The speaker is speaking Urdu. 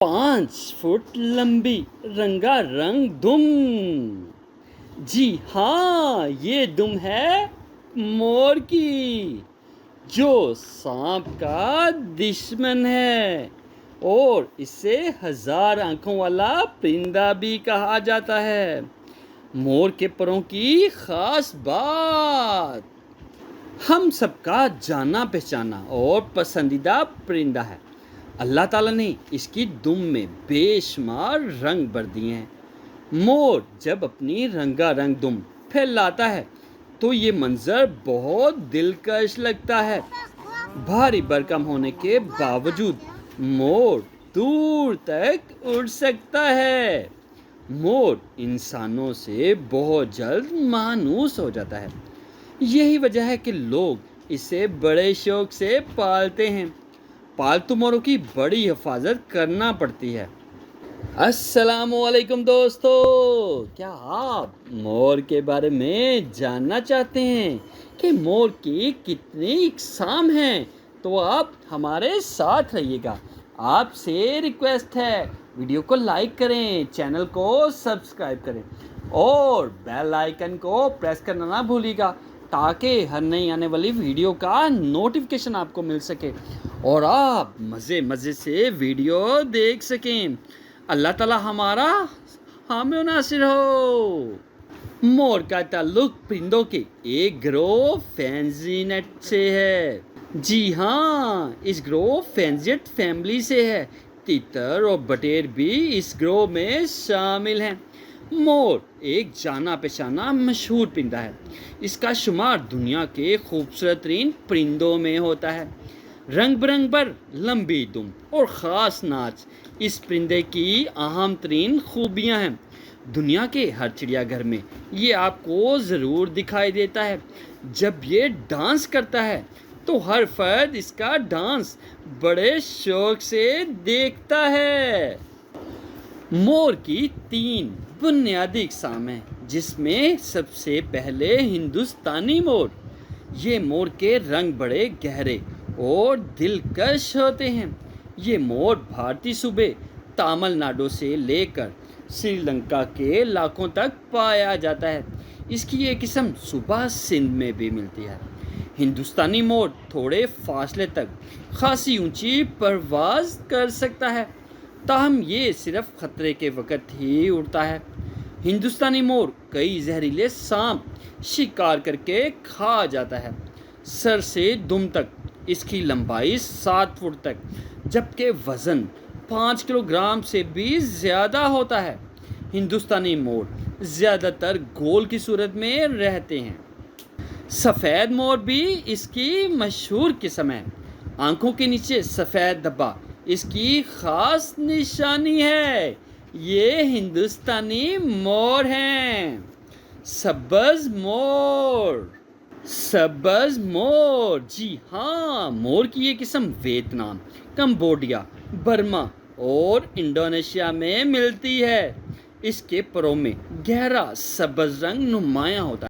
5 فٹ لمبی رنگا رنگ دم۔ جی ہاں، یہ دم ہے مور کی، جو سانپ کا دشمن ہے اور اسے 1000 آنکھوں والا پرندہ بھی کہا جاتا ہے۔ مور کے پروں کی خاص بات، ہم سب کا جانا پہچانا اور پسندیدہ پرندہ ہے۔ اللہ تعالیٰ نے اس کی دم میں بے شمار رنگ بھر دیے ہیں۔ مور جب اپنی رنگا رنگ دم پھیلاتا ہے تو یہ منظر بہت دلکش لگتا ہے۔ بھاری بھرکم ہونے کے باوجود مور دور تک اڑ سکتا ہے۔ مور انسانوں سے بہت جلد مانوس ہو جاتا ہے، یہی وجہ ہے کہ لوگ اسے بڑے شوق سے پالتے ہیں۔ پالتو موروں کی بڑی حفاظت کرنا پڑتی ہے۔ السلام علیکم دوستو، کیا آپ مور کے بارے میں جاننا چاہتے ہیں کہ مور کی کتنی اقسام ہیں؟ تو آپ ہمارے ساتھ رہیے گا۔ آپ سے ریکویسٹ ہے، ویڈیو کو لائک کریں، چینل کو سبسکرائب کریں اور بیل آئیکن کو پریس کرنا نہ بھولیے گا، تاکہ ہر نئی آنے والی ویڈیو کا نوٹیفیکیشن آپ کو مل سکے اور آپ مزے سے ویڈیو دیکھ سکیں۔ اللہ تعالیٰ ہمارا حامی و ناصر ہو۔ مور کا تعلق پرندوں کے ایک گروہ فینزینٹ سے ہے۔ جی ہاں، اس گروہ فینزیٹ فیملی سے ہے۔ تیتر اور بٹیر بھی اس گروہ میں شامل ہیں۔ مور ایک جانا پہچانا مشہور پرندہ ہے۔ اس کا شمار دنیا کے خوبصورت ترین پرندوں میں ہوتا ہے۔ رنگ برنگ پر لمبی دم اور خاص ناچ اس پرندے کی اہم ترین خوبیاں ہیں۔ دنیا کے ہر چڑیا گھر میں یہ آپ کو ضرور دکھائی دیتا ہے۔ جب یہ ڈانس کرتا ہے تو ہر فرد اس کا ڈانس بڑے شوق سے دیکھتا ہے۔ مور کی 3 بنیادی اقسام ہیں، جس میں سب سے پہلے ہندوستانی مور۔ یہ مور کے رنگ بڑے گہرے اور دلکش ہوتے ہیں۔ یہ مور بھارتی صوبے تامل ناڈو سے لے کر سری لنکا کے علاقوں تک پایا جاتا ہے۔ اس کی یہ قسم صوبہ سندھ میں بھی ملتی ہے۔ ہندوستانی مور تھوڑے فاصلے تک خاصی اونچی پرواز کر سکتا ہے، تاہم یہ صرف خطرے کے وقت ہی اڑتا ہے۔ ہندوستانی مور کئی زہریلے سانپ شکار کر کے کھا جاتا ہے۔ سر سے دم تک اس کی لمبائی 7 فٹ تک، جبکہ وزن 5 کلو گرام سے بھی زیادہ ہوتا ہے۔ ہندوستانی مور زیادہ تر گول کی صورت میں رہتے ہیں۔ سفید مور بھی اس کی مشہور قسم ہے۔ آنکھوں کے نیچے سفید دھبا اس کی خاص نشانی ہے۔ یہ ہندوستانی مور ہیں۔ سبز مور، جی ہاں، مور کی یہ قسم ویتنام، کمبوڈیا، برما اور انڈونیشیا میں ملتی ہے۔ اس کے پروں میں گہرا سبز رنگ نمایاں ہوتا